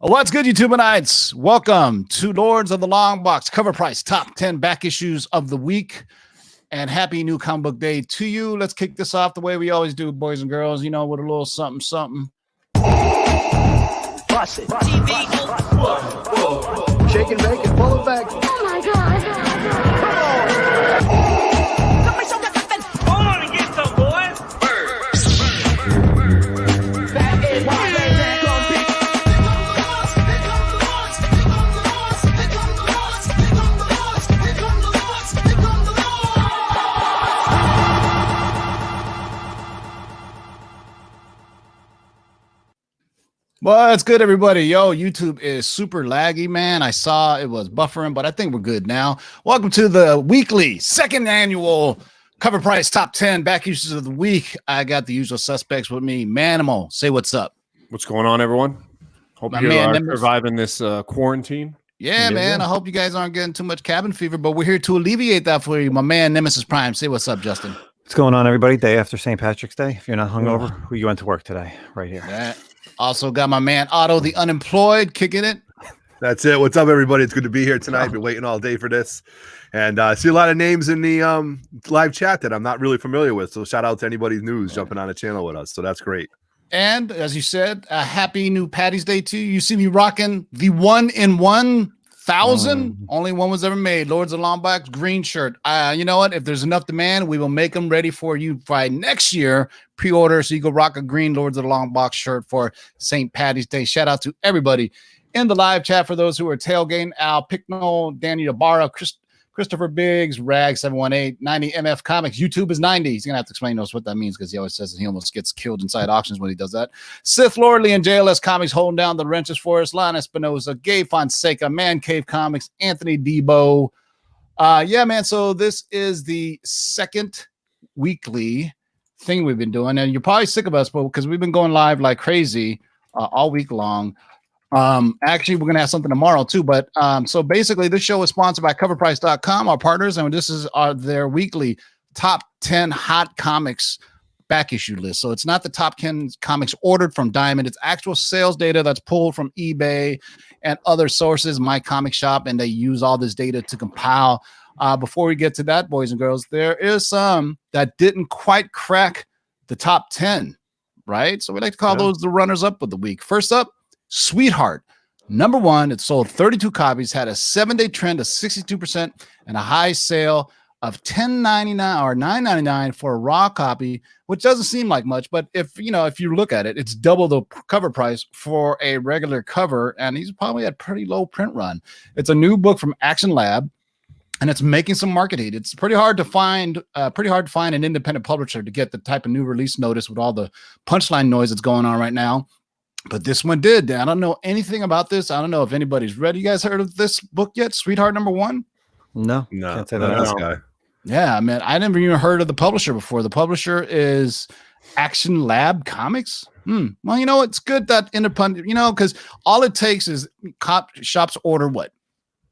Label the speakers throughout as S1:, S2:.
S1: What's good, YouTubeites? Welcome to Lords of the Long Box Cover Price Top 10 Back Issues of the Week. And happy new comic book day to you. Let's kick this off the way we always do, boys and girls. You know, with a little something, something.
S2: Bust it. Shake and bake and pull it back.
S3: Oh my God.
S4: Come on and get some, boys.
S2: That is why they compete.
S1: What's good, everybody? Yo, YouTube is super laggy, man. I saw it was buffering, but I think we're good now. Welcome to the weekly, second annual Cover Price Top 10 Back Issues of the Week. I got the usual suspects with me. Manimal, say what's up.
S5: What's going on, everyone? Hope
S1: My
S5: you
S1: man,
S5: are
S1: Nimbus.
S5: surviving this quarantine.
S1: Yeah, man. I hope you guys aren't getting too much cabin fever, but we're here to alleviate that for you. My man, Nemesis Prime, say what's up, Justin.
S6: What's going on, everybody? Day after St. Patrick's Day. If you're not hungover, who you went to work today? Right here.
S1: Yeah. Also got my man Otto, the unemployed, kicking it.
S7: That's it. What's up, everybody? It's good to be here tonight. Been waiting all day for this, and see a lot of names in the live chat that I'm not really familiar with. So shout out to anybody's news jumping on the channel with us. So that's great.
S1: And as you said, a happy new Patty's Day to you. You see me rocking the 1-in-1,000. Only one was ever made. Lords of Long Box green shirt. You know what? If there's enough demand, we will make them ready for you by next year. Pre-order so you can rock a green Lords of the Long Box shirt for St. Patty's Day. Shout out to everybody in the live chat for those who are tailgating. Al Picknell, Danny Ibarra, Christopher Biggs, Rag718, 90 MF Comics. YouTube is 90. He's going to have to explain to us what that means because he always says that he almost gets killed inside auctions when he does that. Sith Lordly and JLS Comics holding down the wrenches for us. Lana Espinosa, Gabe Fonseca, Man Cave Comics, Anthony Debo. Yeah, man. So this is the second weekly thing we've been doing. And you're probably sick of us, but because we've been going live like crazy all week long. Actually, we're gonna have something tomorrow too, but so basically this show is sponsored by coverprice.com, our partners, and this is their weekly top 10 hot comics back issue list. So it's not the top 10 comics ordered from Diamond, it's actual sales data that's pulled from eBay and other sources, My Comic Shop, and they use all this data to compile. Before we get to that, boys and girls, there is some that didn't quite crack the top 10, right? So we like to call those the runners up of the week. First up, Sweetheart, number one. It sold 32 copies, had a 7-day trend of 62%, and a high sale of $10.99 or $9.99 for a raw copy, which doesn't seem like much, but if you look at it, it's double the cover price for a regular cover, and he's probably at pretty low print run. It's a new book from Action Lab, and it's making some market heat. It's pretty hard to find an independent publisher to get the type of new release notice with all the Punchline noise that's going on right now. But this one did. I don't know anything about this. I don't know if anybody's read. You guys heard of this book yet? Sweetheart number one?
S6: No,
S7: No,
S6: can't say
S7: not
S6: that.
S7: this guy.
S1: Yeah, man. I never even heard of the publisher before. The publisher is Action Lab Comics. Well, you know, it's good that independent, because all it takes is shops order what?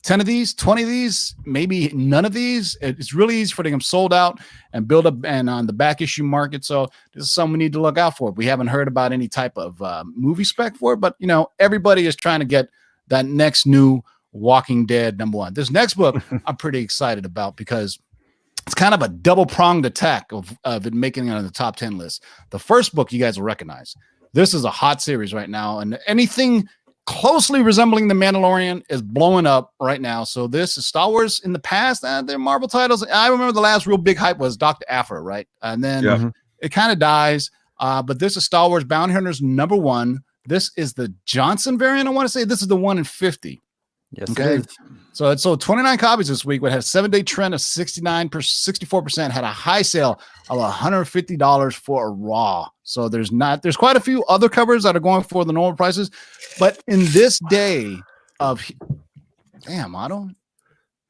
S1: 10 of these, 20 of these, maybe none of these. It's really easy for them sold out and build up and on the back issue market. So this is something we need to look out for. We haven't heard about any type of movie spec for it, but everybody is trying to get that next new Walking Dead number one. This next book I'm pretty excited about because it's kind of a double-pronged attack of it making it on the top 10 list. The first book you guys will recognize. This is a hot series right now, and anything closely resembling The Mandalorian is blowing up right now. So this is Star Wars in the past, they're Marvel titles. I remember the last real big hype was Dr. Aphra, right? And then it kind of dies. But this is Star Wars Bounty Hunters number one. This is the Johnson variant. I want to say this is the 1 in 50.
S6: Yes,
S1: Okay.
S6: it is.
S1: So it sold 29 copies this week, but had a 7-day trend of 64%, had a high sale of $150 for a raw. So there's quite a few other covers that are going for the normal prices, but in this day of Otto.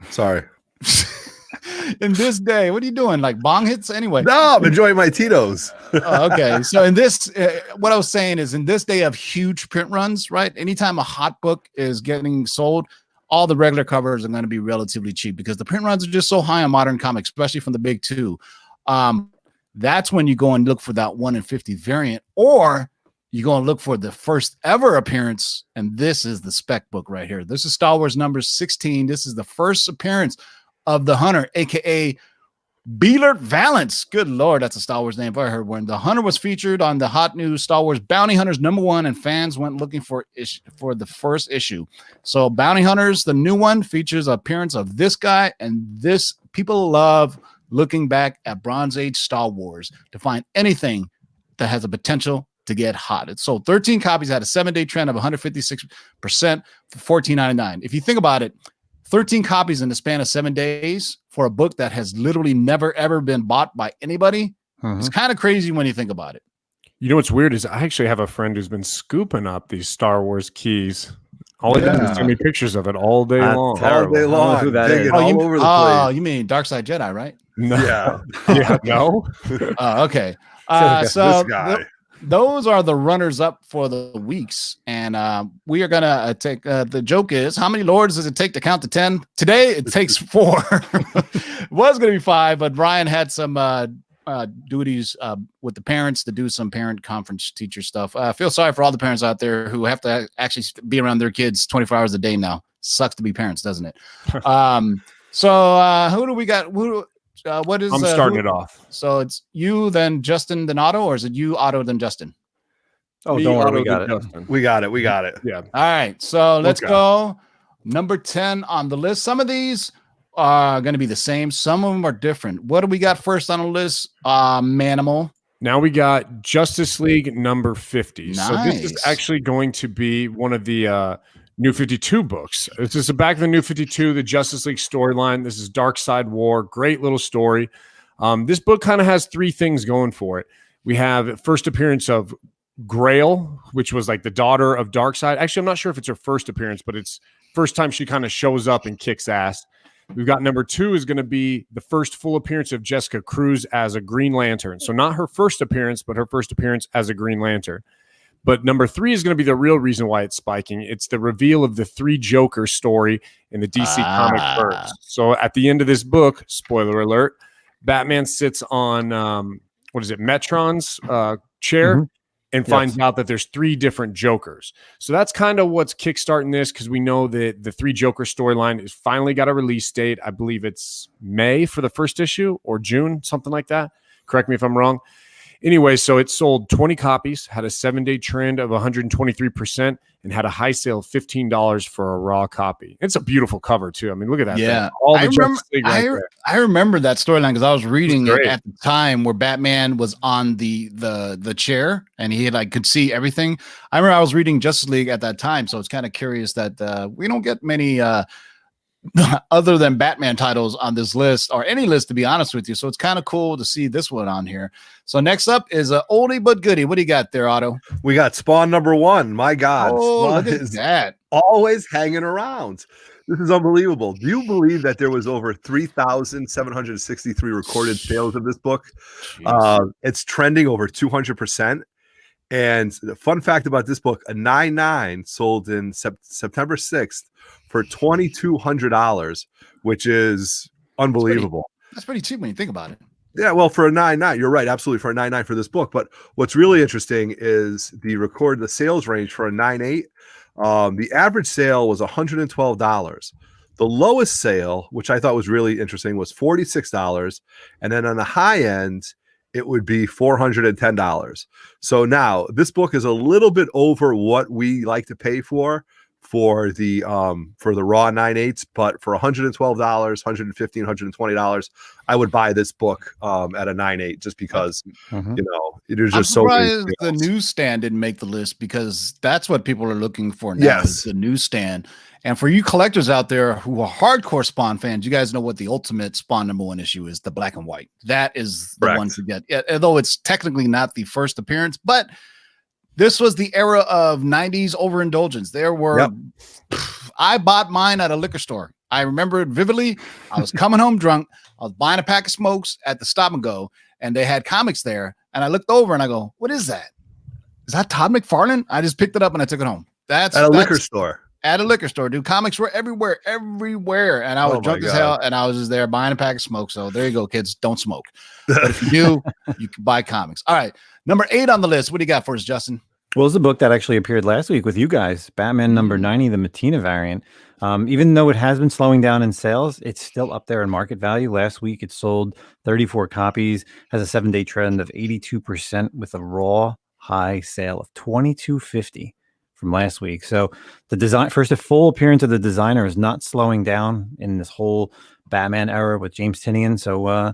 S7: Sorry.
S1: In this day, what are you doing? Like bong hits anyway?
S7: No, I'm enjoying my Tito's.
S1: Okay. So in this, what I was saying is in this day of huge print runs, right? Anytime a hot book is getting sold, all the regular covers are going to be relatively cheap because the print runs are just so high on modern comics, especially from the big two. That's when you go and look for that 1 in 50 variant, or you're going to look for the first ever appearance. And this is the spec book right here. This is Star Wars number 16. This is the first appearance of the Hunter, aka Beelert Valance. Good Lord, that's a Star Wars name if I heard one. The Hunter was featured on the hot new Star Wars Bounty Hunters #1, and fans went looking for the first issue. So Bounty Hunters, the new one, features appearance of this guy, and this people love looking back at Bronze Age Star Wars to find anything that has a potential to get hot. It sold 13 copies, had a 7-day trend of 156% for $14.99. If you think about it, 13 copies in the span of 7 days for a book that has literally never, ever been bought by anybody. It's kind of crazy when you think about it.
S5: You know what's weird is I actually have a friend who's been scooping up these Star Wars keys. All he does is send me pictures of it all day long.
S7: All day long.
S6: Who that is.
S7: All over the place.
S1: You mean Dark Side Jedi, right?
S5: No.
S7: Yeah.
S5: Yeah, no.
S1: Okay.
S7: This
S1: So
S7: guy.
S1: those are the runners up for the weeks. And we are going to take the joke is, how many lords does it take to count to 10? Today, it takes 4. It was going to be 5, but Brian had some duties with the parents to do some parent conference teacher stuff. I feel sorry for all the parents out there who have to actually be around their kids 24 hours a day now. Sucks to be parents, doesn't it? So who do we got? What is?
S5: I'm starting it off.
S1: So it's you, then Justin, then Otto, or is it you, Otto, then Justin?
S6: Oh,
S5: Me,
S6: don't worry,
S5: Otto,
S6: we got
S5: then
S6: it.
S5: Justin.
S7: We got it. We got it.
S5: Yeah.
S1: All right, so let's
S7: Okay.
S1: go. Number 10 on the list. Some of these are going to be the same. Some of them are different. What do we got first on the list? Manimal.
S5: Now we got Justice League number 50. So this is
S1: Nice.
S5: actually going to be one of the New 52 books. This is the back of the New 52, the Justice League storyline. This is Dark Side War. Great little story. This book kind of has 3 things going for it. We have first appearance of Grail, which was like the daughter of Darkseid. Actually, I'm not sure if it's her first appearance, but it's first time she kind of shows up and kicks ass. We've got number 2 is going to be the first full appearance of Jessica Cruz as a Green Lantern. So not her first appearance, but her first appearance as a Green Lantern. But number 3 is going to be the real reason why it's spiking. It's the reveal of the 3 Joker story in the DC comic verse. So at the end of this book, spoiler alert, Batman sits on Metron's chair and finds out that there's 3 different Jokers. So that's kind of what's kickstarting this, because we know that the 3 Joker storyline is finally got a release date. I believe it's May for the first issue or June, something like that. Correct me if I'm wrong. Anyway, so it sold 20 copies, had a 7-day trend of 123%, and had a high sale of $15 for a raw copy. It's a beautiful cover, too. I mean, look at that.
S1: Yeah.
S5: thing. All the
S1: I remember,
S5: Justice League right there.
S1: I remember that storyline because I was reading it
S5: great.
S1: at the time where Batman was on the chair and he could see everything. I remember I was reading Justice League at that time, so it's kind of curious that we don't get many other than Batman titles on this list, or any list, to be honest with you. So it's kind of cool to see this one on here. So next up is a oldie but goodie. What do you got there, Otto?
S7: We got Spawn number 1. My God.
S1: Oh,
S7: Spawn
S1: look at
S7: is
S1: that.
S7: always hanging around. This is unbelievable. Do you believe that there was over 3,763 recorded sales of this book? It's trending over 200%. And the fun fact about this book, a 9.9 sold in September 6th for $2,200, which is unbelievable.
S1: That's pretty cheap when you think about it.
S7: Yeah, well, for a 9.9, you're right, absolutely, for a 9.9 for this book. But what's really interesting is the sales range for a 9.8. The average sale was $112. The lowest sale, which I thought was really interesting, was $46, and then on the high end, it would be $410. So now this book is a little bit over what we like to pay for the raw 9.8s, but for $112, $115, $120, I would buy this book at a 9.8 just because it is just so
S1: surprised the newsstand didn't make the list, because that's what people are looking for now.
S7: Yes.
S1: Is the newsstand. And for you collectors out there who are hardcore Spawn fans, you guys know what the ultimate Spawn #1 issue is, the black and white. That is the one to get. Yeah, although it's technically not the first appearance, but this was the era of 90s overindulgence. There were, I bought mine at a liquor store. I remember it vividly. I was coming home drunk. I was buying a pack of smokes at the Stop and Go, and they had comics there. And I looked over and I go, "What is that? Is that Todd McFarlane?" I just picked it up and I took it home. That's
S7: at a liquor store.
S1: At a liquor store, dude. Comics were everywhere. And I was drunk as hell, and I was just there buying a pack of smoke. So there you go, kids. Don't smoke. But if you do, you can buy comics. All right. Number 8 on the list. What do you got for us, Justin?
S6: Well, it's a book that actually appeared last week with you guys, Batman number 90, the Matina variant. Even though it has been slowing down in sales, it's still up there in market value. Last week, it sold 34 copies, has a 7-day trend of 82% with a raw high sale of $22.50 from last week. So the design, first, a full appearance of the designer is not slowing down in this whole Batman era with James Tynion. So,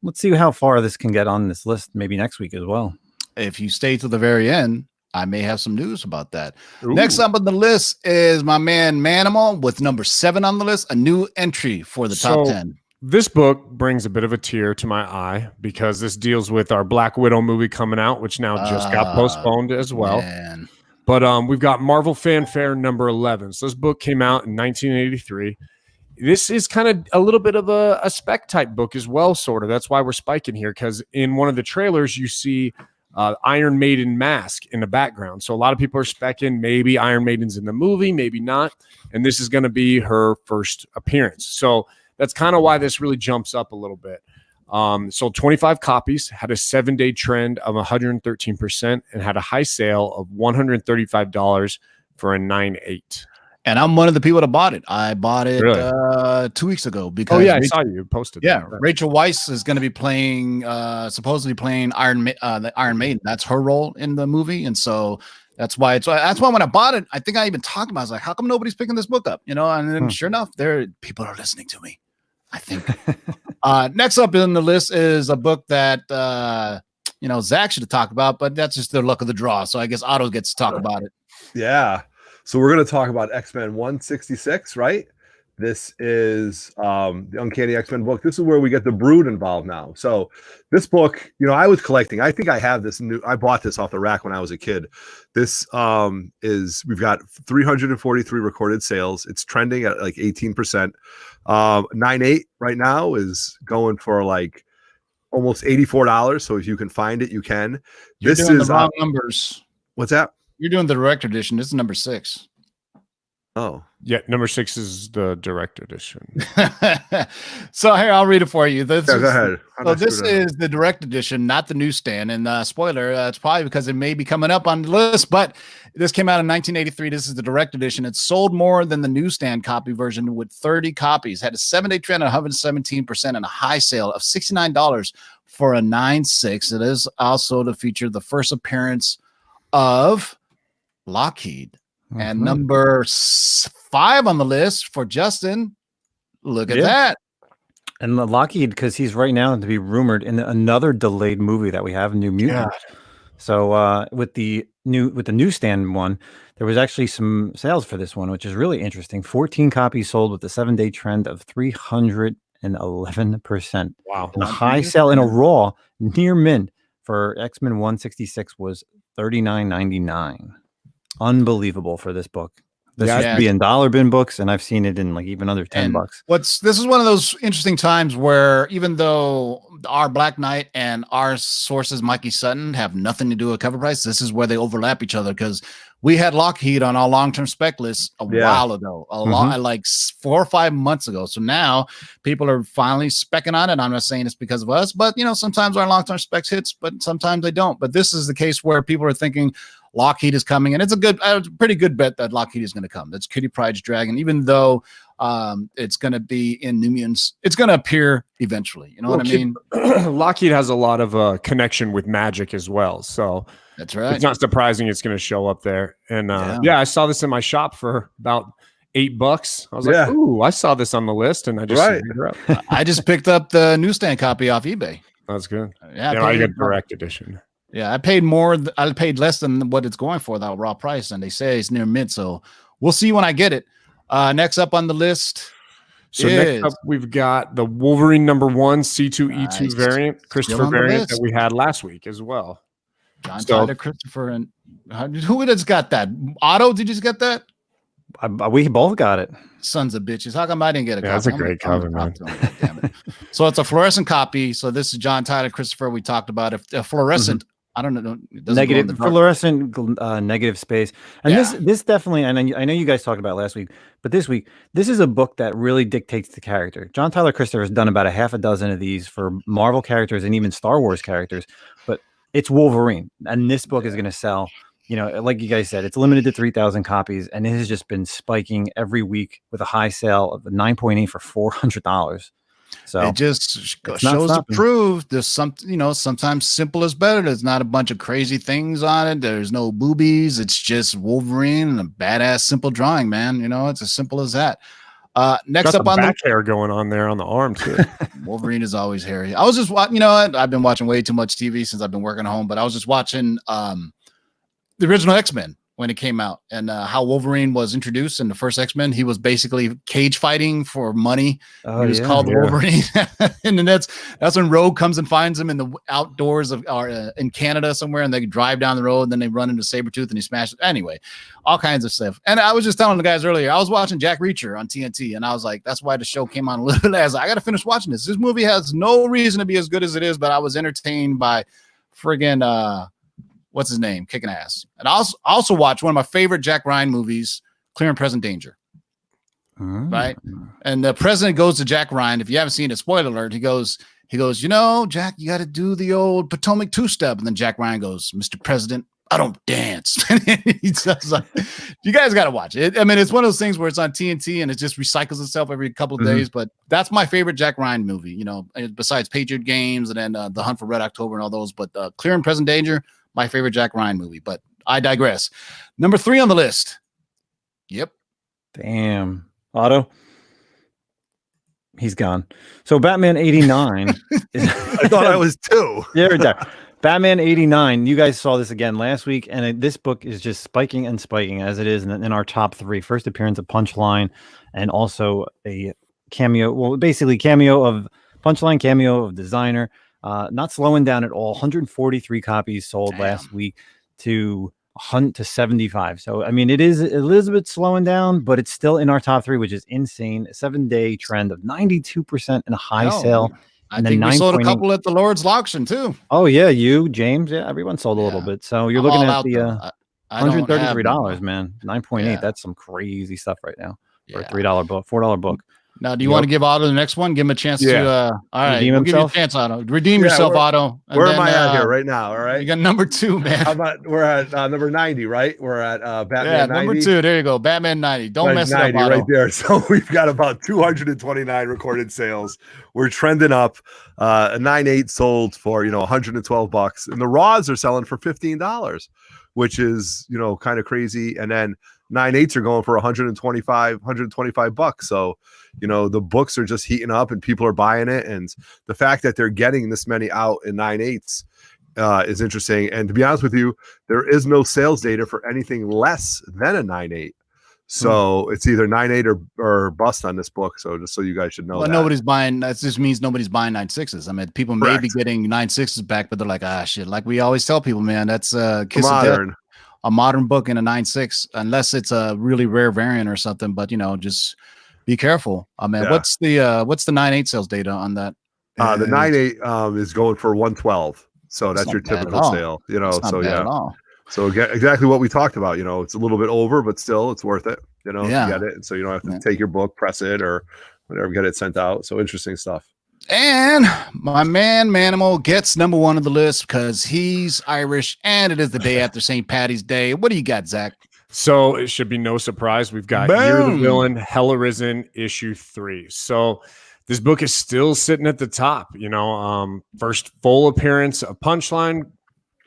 S6: let's see how far this can get on this list maybe next week as well.
S1: If you stay to the very end, I may have some news about that.
S5: Ooh.
S1: Next up on the list is my man Manimal with number 7 on the list, a new entry for the top 10.
S5: This book brings a bit of a tear to my eye because this deals with our Black Widow movie coming out, which now just got postponed as well.
S1: Man.
S5: But we've got Marvel Fanfare number 11. So this book came out in 1983. This is kind of a little bit of a spec type book as well, sort of. That's why we're spiking here, because in one of the trailers, you see Iron Maiden mask in the background. So a lot of people are specking maybe Iron Maiden's in the movie, maybe not. And this is going to be her first appearance. So that's kind of why this really jumps up a little bit. Sold 25 copies, had a 7-day trend of 113%, and had a high sale of $135 for a 9.8.
S1: And I'm one of the people that bought it. I bought it
S5: Really?
S1: 2 weeks ago because
S5: I saw you posted.
S1: Yeah,
S5: that, right.
S1: Rachel Weisz is going to be playing, supposedly playing the Iron Maiden. That's her role in the movie, and so that's why when I bought it, I think I even talked about it. I was like, how come nobody's picking this book up? And then sure enough, people are listening to me, I think. Next up in the list is a book that Zach should have talked about, but that's just the luck of the draw. So I guess Otto gets to talk about it.
S7: Yeah. So we're going to talk about X-Men 166, right? This is the Uncanny X-Men book. This is where we get the Brood involved now. So this book, I was collecting. I think I have this I bought this off the rack when I was a kid. This we've got 343 recorded sales. It's trending at like 18%. 9.8 right now is going for like almost $84. So if you can find it, you can.
S1: You're doing the wrong numbers.
S7: What's that?
S1: You're doing the direct edition. This is number 6.
S7: Oh,
S5: yeah. Number 6 is the direct edition.
S1: So here, I'll read it for you.
S7: Go ahead.
S1: So this is the direct edition, not the newsstand. And spoiler, it's probably because it may be coming up on the list, but this came out in 1983. This is the direct edition. It sold more than the newsstand copy version with 30 copies. Had a 7-day trend of 117% and a high sale of $69 for a 9.6. It is also to feature the first appearance of Lockheed. And number 5 on the list for Justin. Look at that.
S6: And Lockheed, because he's right now to be rumored in another delayed movie that we have, New Mutant.
S5: God.
S6: So with the newsstand one, there was actually some sales for this one, which is really interesting. 14 copies sold with a 7-day trend of 311%.
S5: Wow.
S6: And a high sale in a raw near mint for X-Men 166 was $39.99. Unbelievable for this book. This used to be in dollar bin books, and I've seen it in like even under $10.
S1: This is one of those interesting times where even though our Black Knight and our sources, Mikey Sutton, have nothing to do with CovrPrice, this is where they overlap each other, because we had Lockheed on our long-term spec list a while ago, like 4 or 5 months ago. So now people are finally specking on it. I'm not saying it's because of us, but sometimes our long-term specs hits, but sometimes they don't. But this is the case where people are thinking Lockheed is coming, and it's a pretty good bet that Lockheed is going to come. That's Kitty Pryde's Dragon, even though it's going to be in New Mutants, it's going to appear eventually. You know what I mean?
S5: Lockheed has a lot of connection with magic as well, so
S1: that's right.
S5: It's not surprising it's going to show up there. And I saw this in my shop for about $8. I was like, "Ooh, I saw this on the list," and I just
S1: I just picked up the newsstand copy off eBay.
S5: That's good.
S1: I
S5: get direct edition.
S1: Yeah, I paid more. I paid less than what it's going for, that raw price, and they say it's near mint. So we'll see when I get it. Next up on the list.
S5: So next up, we've got the Wolverine number 1 C2E2 variant, Christopher variant that we had last week as well.
S1: John Tyler, Christopher, and who has got that? Otto, did you just get that?
S6: We both got it.
S1: Sons of bitches. How come I didn't get a copy?
S5: That's a great cover, man.
S1: Damn it. So it's a fluorescent copy. So this is John Tyler, Christopher. We talked about if a fluorescent. I don't know.
S6: Negative fluorescent negative space. And this definitely, and I know you guys talked about it last week, but this week, this is a book that really dictates the character. John Tyler Christopher has done about a half a dozen of these for Marvel characters and even Star Wars characters, but it's Wolverine. And this book is going to sell you know, like you guys said, it's limited to 3,000 copies, and it has just been spiking every week with a high sale of 9.8 for $400. So
S1: it just
S6: it's not
S1: shows to
S6: stopping.
S1: prove there's something, you know, sometimes simple is better. There's not a bunch of crazy things on it. There's no boobies. It's just Wolverine and a badass simple drawing, man. You know, it's as simple as that. Next
S5: Got
S1: up
S5: the
S1: on
S5: back hair going on there on the arm too.
S1: Wolverine is always hairy. I was just watching, you know what? I've been watching way too much TV since I've been working at home, but I was just watching the original X-Men when it came out, and how Wolverine was introduced in the first X-Men. He was basically cage fighting for money.
S6: Oh,
S1: He was called Wolverine. And then that's when Rogue comes and finds him in the outdoors of in Canada somewhere, and they drive down the road, and then they run into Sabretooth and he smashes. Anyway, all kinds of stuff. And I was just telling the guys earlier, I was watching Jack Reacher on TNT, and I was like, that's why the show came on a little bit last. I got to finish watching this. This movie has no reason to be as good as it is, but I was entertained by friggin' what's his name? Kicking ass. And I also watched one of my favorite Jack Ryan movies, Clear and Present Danger. Right? And the president goes to Jack Ryan. If you haven't seen it, spoiler alert, he goes, you know, Jack, you got to do the old Potomac two-step. And then Jack Ryan goes, Mr. President, I don't dance. He says, like, you guys got to watch it. I mean, it's one of those things where it's on TNT and it just recycles itself every couple of days. But that's my favorite Jack Ryan movie, you know, besides Patriot Games and then The Hunt for Red October and all those. But Clear and Present Danger, my favorite Jack Ryan movie. But I digress. Number 3 on the list. Yep.
S6: Damn. Otto. He's gone. So Batman 89.
S7: I thought I was 2.
S6: Yeah, right there. Batman 89. You guys saw this again last week, and this book is just spiking and spiking as it is in our top 3. First appearance of Punchline, and also a cameo. Well, basically cameo of Punchline, cameo of Designer. Not slowing down at all. 143 copies sold last week to 75. So I mean, it is a little bit slowing down, but it's still in our top 3, which is insane. A 7-day trend of 92% and a high sale.
S1: I think we sold a couple at the Lord's auction too.
S6: Oh yeah, you, James, yeah, everyone sold a little bit. So you're looking at the $133, man. 9.8. That's some crazy stuff right now for a $3 book, $4 book.
S1: Now, do you want to give Otto the next one? Give him a chance to all right,
S6: redeem himself.
S1: Give you a chance, Otto. Redeem yourself, Otto.
S7: Where am I at here right now? All right.
S1: You got number 2, man.
S7: How about we're at number 90, right? We're at Batman 90.
S1: Number 2. There you go. Batman 90. Don't mess it up, Otto.
S7: Right there. So we've got about 229 recorded sales. We're trending up. A 9.8 sold for, $112, and the raws are selling for $15, which is, kind of crazy. And then 9.8s are going for $125. So, the books are just heating up and people are buying it. And the fact that they're getting this many out in 9.8s is interesting. And to be honest with you, there is no sales data for anything less than a 9.8. So it's either 9.8 or bust on this book. So just so you guys should know,
S1: well, nobody's buying. That just means nobody's buying 9.6s. I mean, people may be getting 9.6s back, but they're like, shit. Like we always tell people, man, that's kiss
S7: modern.
S1: A modern book in a 9.6, unless it's a really rare variant or something. But just be careful. Man, what's the 9.8 sales data on that?
S7: The 9.8 is going for 112. So that's your typical sale. So yeah. So exactly what we talked about. It's a little bit over, but still, it's worth it. You get it, and so you don't have to take your book, press it, or whatever, get it sent out. So interesting stuff.
S1: And my man Manimal gets number 1 on the list because he's Irish, and it is the day after St. Patty's Day. What do you got, Zach?
S5: So it should be no surprise. We've got Year of the Villain, Hell Arisen, issue 3. So this book is still sitting at the top. First full appearance of Punchline.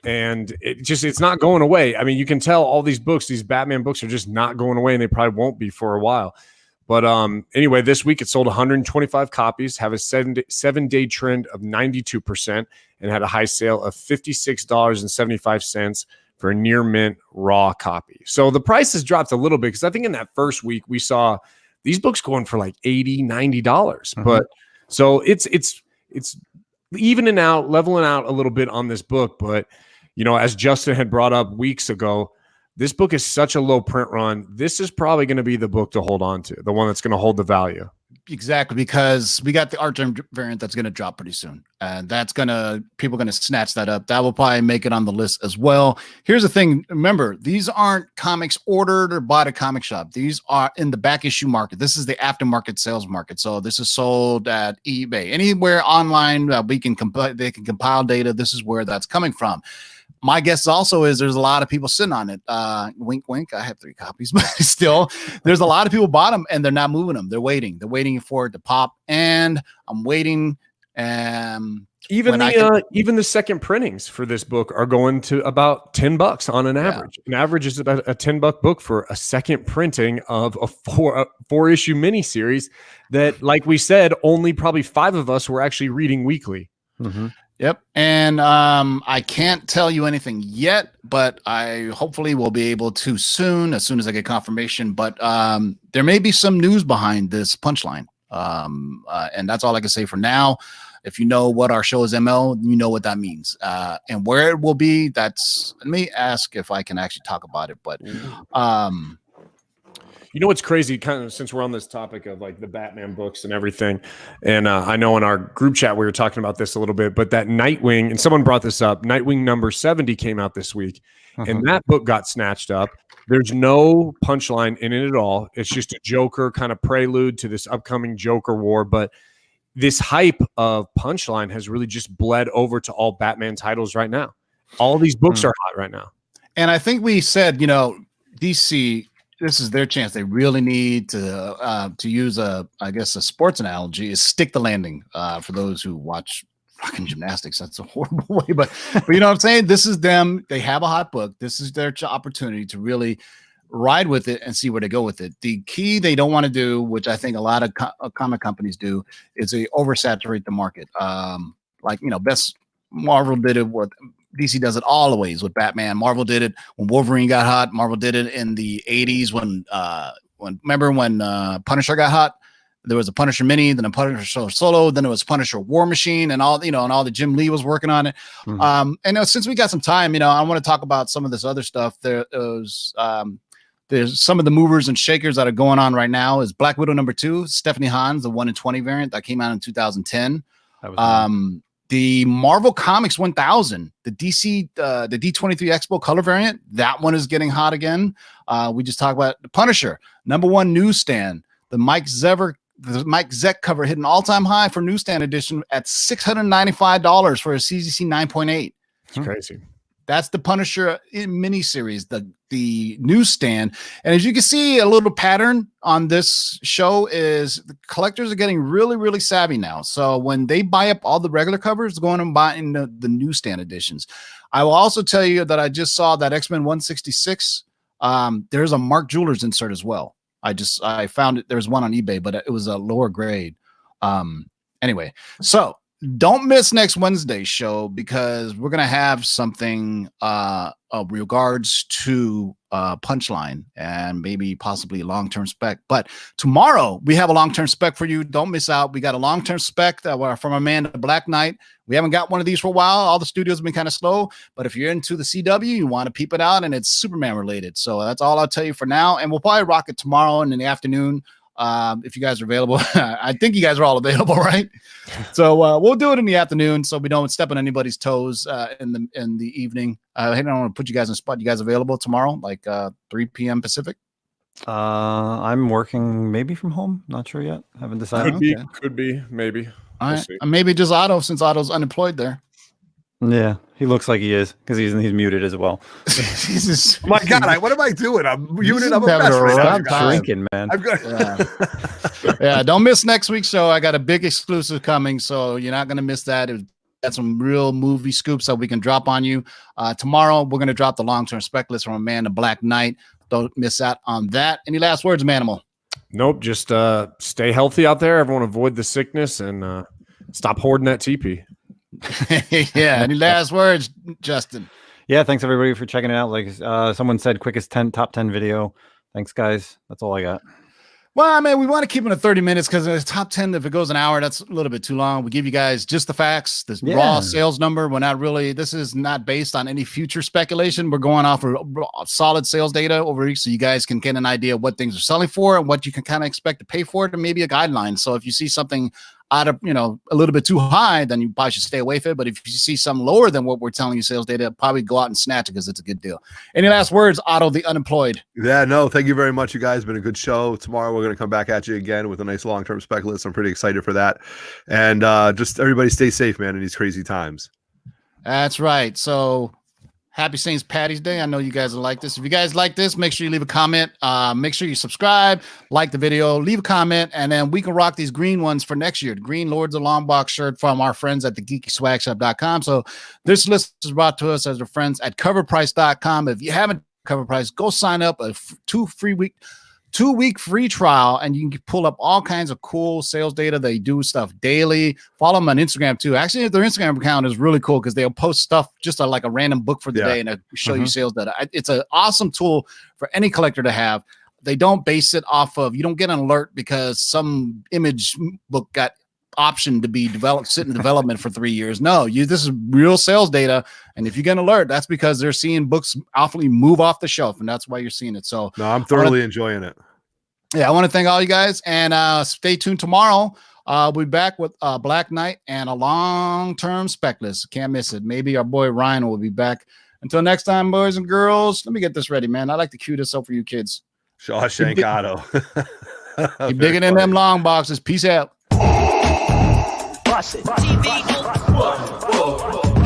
S5: And it's not going away. I mean, you can tell all these books, these Batman books, are just not going away, and they probably won't be for a while. But anyway, this week it sold 125 copies, have a 7-day trend of 92%, and had a high sale of $56.75 for a near mint raw copy. So the price has dropped a little bit, because I think in that first week we saw these books going for like $80, $90. But so it's evening out, leveling out a little bit on this book. But as Justin had brought up weeks ago, this book is such a low print run. This is probably going to be the book to hold on to, the one that's going to hold the value.
S1: Exactly, because we got the art term variant that's going to drop pretty soon, and people are going to snatch that up. That will probably make it on the list as well. Here's the thing: remember, these aren't comics ordered or bought at comic shop. These are in the back issue market. This is the aftermarket sales market. So this is sold at eBay, anywhere online. They can compile data. This is where that's coming from. my guess also is there's a lot of people sitting on it. Wink, wink. I have 3 copies, but still, there's a lot of people bought them and they're not moving them. They're waiting. They're waiting for it to pop. And I'm waiting.
S5: Even the second printings for this book are going to about $10 on an average. An average is about a $10 book for a second printing of a 4-issue miniseries that, like we said, only probably 5 of us were actually reading weekly.
S6: Mm-hmm.
S1: Yep. And I can't tell you anything yet, but I hopefully will be able to as soon as I get confirmation. But there may be some news behind this Punchline. And that's all I can say for now. If you know what our show is ML, you know what that means. And where it will be, let me ask if I can actually talk about it. But
S5: you know what's crazy, kind of since we're on this topic of like the Batman books and everything, and I know in our group chat we were talking about this a little bit, but that Nightwing, and someone brought this up, Nightwing number 70 came out this week, and that book got snatched up. There's no Punchline in it at all. It's just a Joker kind of prelude to this upcoming Joker war, but this hype of Punchline has really just bled over to all Batman titles right now. All these books are hot right now.
S1: And I think we said, DC, this is their chance. They really need to use a sports analogy, is stick the landing for those who watch fucking gymnastics. That's a horrible way, but you know what I'm saying? This is them. They have a hot book. This is their opportunity to really ride with it and see where they go with it. The key they don't want to do, which I think a lot of comic companies do, is they oversaturate the market. Best Marvel did it with DC, does it always with Batman. Marvel did it when Wolverine got hot. Marvel did it in the 80s when Punisher got hot. There was a Punisher mini, then a Punisher solo, then it was Punisher War Machine, and all the Jim Lee was working on it. And since we got some time, I want to talk about some of this other stuff. There's some of the movers and shakers that are going on right now. Is Black Widow number 2, Stephanie Hans, the 1-in-20 variant that came out in 2010. The Marvel Comics 1000, the DC, the D23 Expo color variant, that one is getting hot again. We just talked about the Punisher, number 1 newsstand. The Mike Zeck cover hit an all-time high for newsstand edition at $695 for a CZC 9.8.
S5: It's crazy.
S1: That's the Punisher miniseries, the newsstand. And as you can see, a little pattern on this show is the collectors are getting really, really savvy now. So when they buy up all the regular covers, they're going and buying the newsstand editions. I will also tell you that I just saw that X-Men 166. There's a Mark Jewelers insert as well. I found it. There's one on eBay, but it was a lower grade. Anyway, so don't miss next Wednesday's show because we're going to have something regards to Punchline and maybe possibly long-term spec. But tomorrow we have a long-term spec for you. Don't miss out. We got a long-term spec from Amanda Black Knight. We haven't got one of these for a while. All the studios have been kind of slow. But if you're into the CW, you want to peep it out, and it's Superman related. So that's all I'll tell you for now. And we'll probably rock it tomorrow and in the afternoon. If you guys are available. I think you guys are all available, right? So we'll do it in the afternoon so we don't step on anybody's toes in the evening. I don't want to put you guys on the spot. You guys available tomorrow, like 3 p.m. Pacific?
S6: I'm working maybe from home. Not sure yet. Haven't decided.
S5: Could be, maybe.
S1: All right. Maybe just Otto, since Otto's unemployed there.
S6: Yeah, he looks like he is because he's muted as well.
S1: Jesus.
S7: My God, what am I doing? I'm muted. I'm a mess right now.
S6: I'm drinking, man.
S7: I'm good.
S1: Yeah, don't miss next week's show. I got a big exclusive coming, so you're not going to miss that. Got some real movie scoops that we can drop on you. Tomorrow, we're going to drop the long-term spec list from Amanda Black Knight. Don't miss out on that. Any last words, Manimal?
S5: Nope. Just stay healthy out there. Everyone avoid the sickness and stop hoarding that TP.
S1: Yeah. Any last words, Justin?
S6: Yeah. Thanks everybody for checking it out. Like someone said, quickest top 10 video. Thanks, guys. That's all I got.
S1: Well, I mean, we want to keep it at 30 minutes because the top 10, if it goes an hour, that's a little bit too long. We give you guys just the facts, this raw sales number. This is not based on any future speculation. We're going off of solid sales data over week so you guys can get an idea of what things are selling for and what you can kind of expect to pay for it and maybe a guideline. So if you see something out of, a little bit too high, then you probably should stay away from it. But if you see something lower than what we're telling you sales data, probably go out and snatch it because it's a good deal. Any last words, Otto, the unemployed?
S7: Yeah, no, thank you very much, you guys. It's been a good show. Tomorrow we're going to come back at you again with a nice long-term spec list. I'm pretty excited for that. And just everybody stay safe, man, in these crazy times.
S1: That's right. So Happy St. Patty's Day. I know you guys will like this. If you guys like this, make sure you leave a comment. Make sure you subscribe, like the video, leave a comment, and then we can rock these green ones for next year. The green Lords of Long Box shirt from our friends at the geekyswagshop.com. So this list is brought to us as our friends at CovrPrice.com. If you haven't CovrPrice, go sign up a 2-week free trial, and you can pull up all kinds of cool sales data. They do stuff daily. Follow them on Instagram too. Actually, their Instagram account is really cool because they'll post stuff just like a random book for the day, and show you sales data. It's an awesome tool for any collector to have. They don't base it off of, you don't get an alert because some image book got option to be developed, sit in development for 3 years. No, this is real sales data. And if you get an alert, that's because they're seeing books awfully move off the shelf, and that's why you're seeing it. So
S7: no, I'm thoroughly enjoying it.
S1: Yeah, I want to thank all you guys, and stay tuned tomorrow. We'll be back with Black Knight and a long-term spec list. Can't miss it. Maybe our boy Ryan will be back. Until next time, boys and girls, let me get this ready, man. I like to cue this up for you kids.
S7: Shawshank Auto.
S1: Keep digging in them long boxes. Peace out.
S2: Bust it.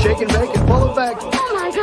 S2: Shake and bake and pull it back.
S3: Oh my God.